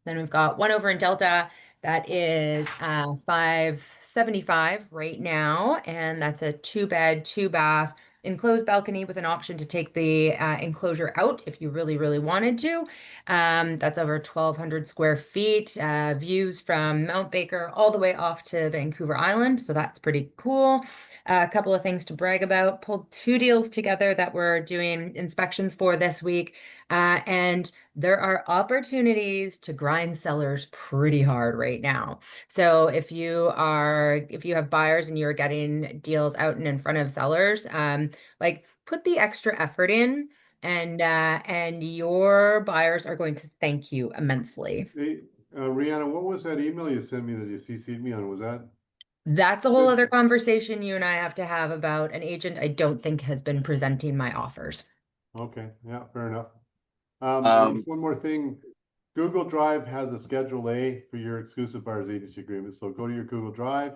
Then we've got one over in Delta that is 575 right now, and that's a 2-bed, 2-bath enclosed balcony with an option to take the enclosure out if you really, really wanted to. That's over 1,200 square feet, views from Mount Baker all the way off to Vancouver Island. So that's pretty cool. A couple of things to brag about. Pulled 2 deals together that we're doing inspections for this week. And there are opportunities to grind sellers pretty hard right now. So if you have buyers and you're getting deals out and in front of sellers, like put the extra effort in, and your buyers are going to thank you immensely. Hey, Rihanna, what was that email you sent me that you CC'd me on? Was that? That's a whole other conversation you and I have to have about an agent I don't think has been presenting my offers. Okay, yeah, fair enough. Just one more thing. Google Drive has a Schedule A for your exclusive buyer's agency agreement. So go to your Google Drive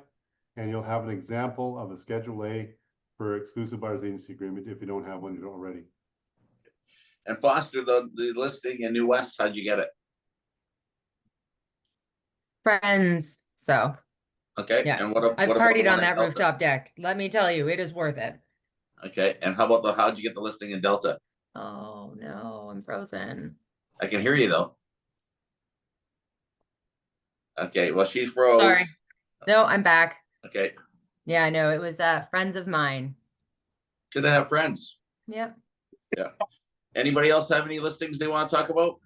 and you'll have an example of a Schedule A for exclusive buyer's agency agreement if you don't have one already. And Foster, the listing in New West, how'd you get it? Friends, so Okay, yeah. and what I've about the partied one on in that Delta? rooftop deck. Let me tell you, it is worth it. Okay, and how'd you get the listing in Delta? Oh no, I'm frozen. I can hear you though. Okay, well, she's froze. Sorry. No, I'm back. Okay, Yeah, I know. It was friends of mine. good to have friends. Yep. Yeah. Anybody else have any listings they want to talk about?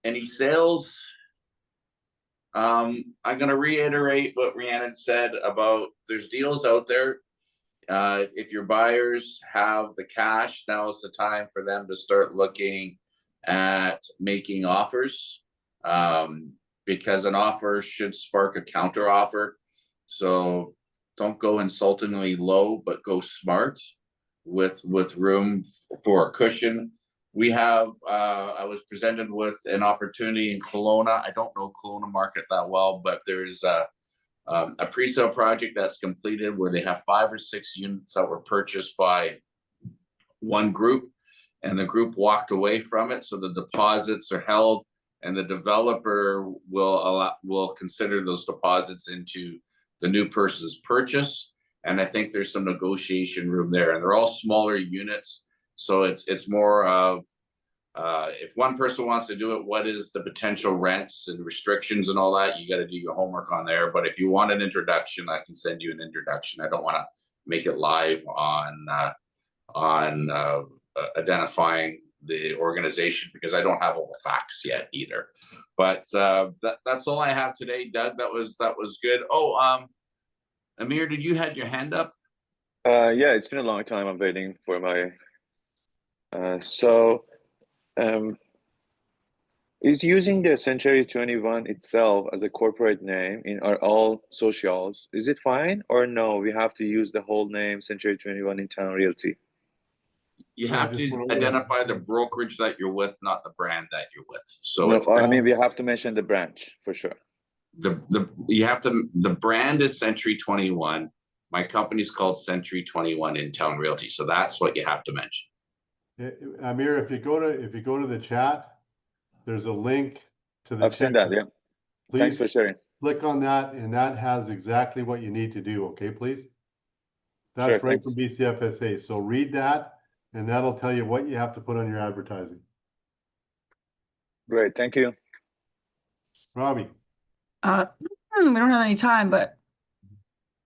Any sales? I'm going to reiterate what Rhiannon said about there's deals out there. If your buyers have the cash, now is the time for them to start looking at making offers, because an offer should spark a counter offer. So don't go insultingly low, but go smart with room for a cushion. We have, I was presented with an opportunity in Kelowna. I don't know Kelowna market that well, but there's a pre-sale project that's completed where they have 5 or 6 units that were purchased by one group, and the group walked away from it. So the deposits are held, and the developer will consider those deposits into the new person's purchase. And I think there's some negotiation room there, and they're all smaller units. So it's more of, if one person wants to do it, what is the potential rents and restrictions and all that? You got to do your homework on there. But if you want an introduction, I can send you an introduction. I don't want to make it live on identifying the organization because I don't have all the facts yet either. But that's all I have today, Doug. That was good. Oh, Amir, did you had your hand up? Yeah, it's been a long time. I'm waiting for my. Is using the Century 21 itself as a corporate name in our all socials, is it fine or no? We have to use the whole name Century 21 In Town Realty. You have to identify the brokerage that you're with, not the brand that you're with. So no, I mean, we have to mention the branch for sure. The brand is Century 21. My company's called Century 21 In Town Realty. So that's what you have to mention. Amir, if you go to the chat, there's a link to the. I've seen that. Yeah. Please thanks for sharing. Click on that, and that has exactly what you need to do. Okay, please. That's Sure, right thanks. from BCFSA. So read that, and that'll tell you what you have to put on your advertising. Great, thank you. Robbie. We don't have any time, but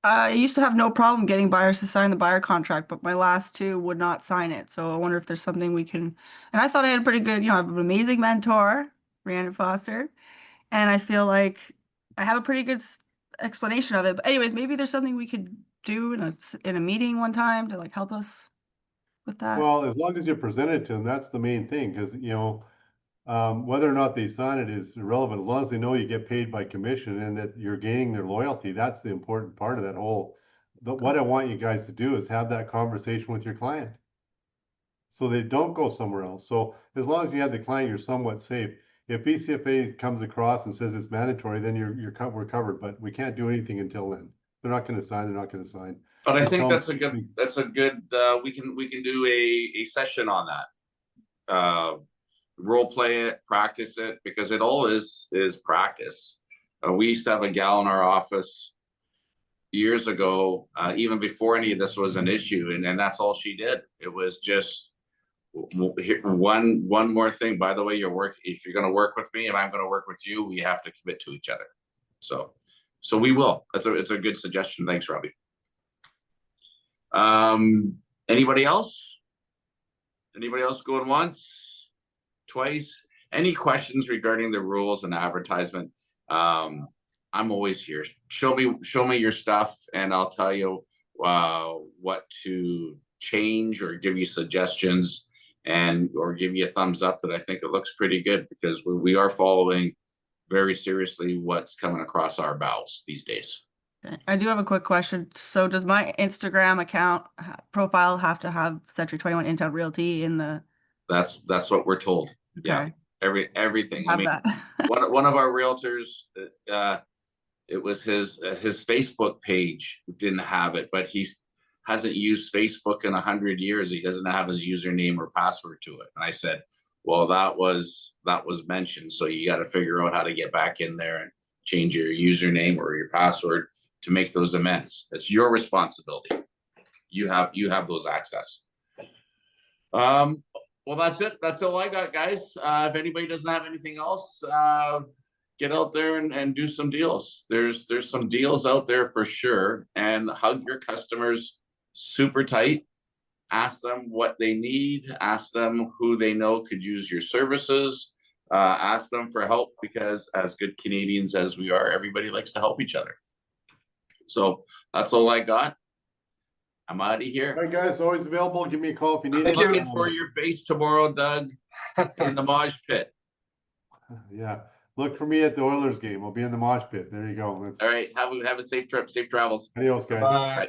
I used to have no problem getting buyers to sign the buyer contract, but my last 2 would not sign it. So I wonder if there's something we can, and I thought I had a pretty good, I have an amazing mentor, Rhiannon Foster, and I feel like I have a pretty good explanation of it. But anyways, maybe there's something we could do in a meeting one time to like help us with that. Well, as long as you present it to them, that's the main thing, because Whether or not they sign it is irrelevant, as long as they know you get paid by commission and that you're gaining their loyalty. That's the important part of that whole, what I want you guys to do is have that conversation with your client, so they don't go somewhere else. So as long as you have the client, you're somewhat safe. If BCFA comes across and says it's mandatory, then we're covered, but we can't do anything until then. They're not gonna sign, they're not gonna sign. But I think Until- that's a good, we can do a session on that. Role play it, practice it, because it all is practice. We used to have a gal in our office years ago, even before any of this was an issue, and that's all she did. It was just one more thing. By the way, if you're going to work with me and I'm going to work with you, we have to commit to each other. So we will. It's a good suggestion. Thanks, Robbie. Anybody else? Anybody else going once? Twice? Any questions regarding the rules and advertisement? I'm always here. Show me your stuff and I'll tell you what to change or give you suggestions or give you a thumbs up that I think it looks pretty good, because we are following very seriously what's coming across our bows these days. I do have a quick question. So does my Instagram account profile have to have Century 21 In Town Realty in the? That's what we're told. Okay. Yeah. Everything. I Have mean, that. one of our realtors, it was his Facebook page didn't have it, but he hasn't used Facebook in 100 years. He doesn't have his username or password to it. And I said, well, that was mentioned. So you got to figure out how to get back in there and change your username or your password to make those amends. It's your responsibility. You have those access. Well, that's it. That's all I got, guys. If anybody doesn't have anything else, get out there and do some deals. There's some deals out there for sure. And hug your customers super tight. Ask them what they need. Ask them who they know could use your services. Ask them for help, because as good Canadians as we are, everybody likes to help each other. So that's all I got. I'm out of here. All right, guys, always available. Give me a call if you need I'm it. looking for your face tomorrow, Doug, in the Mosh Pit. Yeah, look for me at the Oilers game. I'll be in the Mosh Pit. There you go. All right. Have a safe trip, safe travels. Adios, guys. Bye. Bye.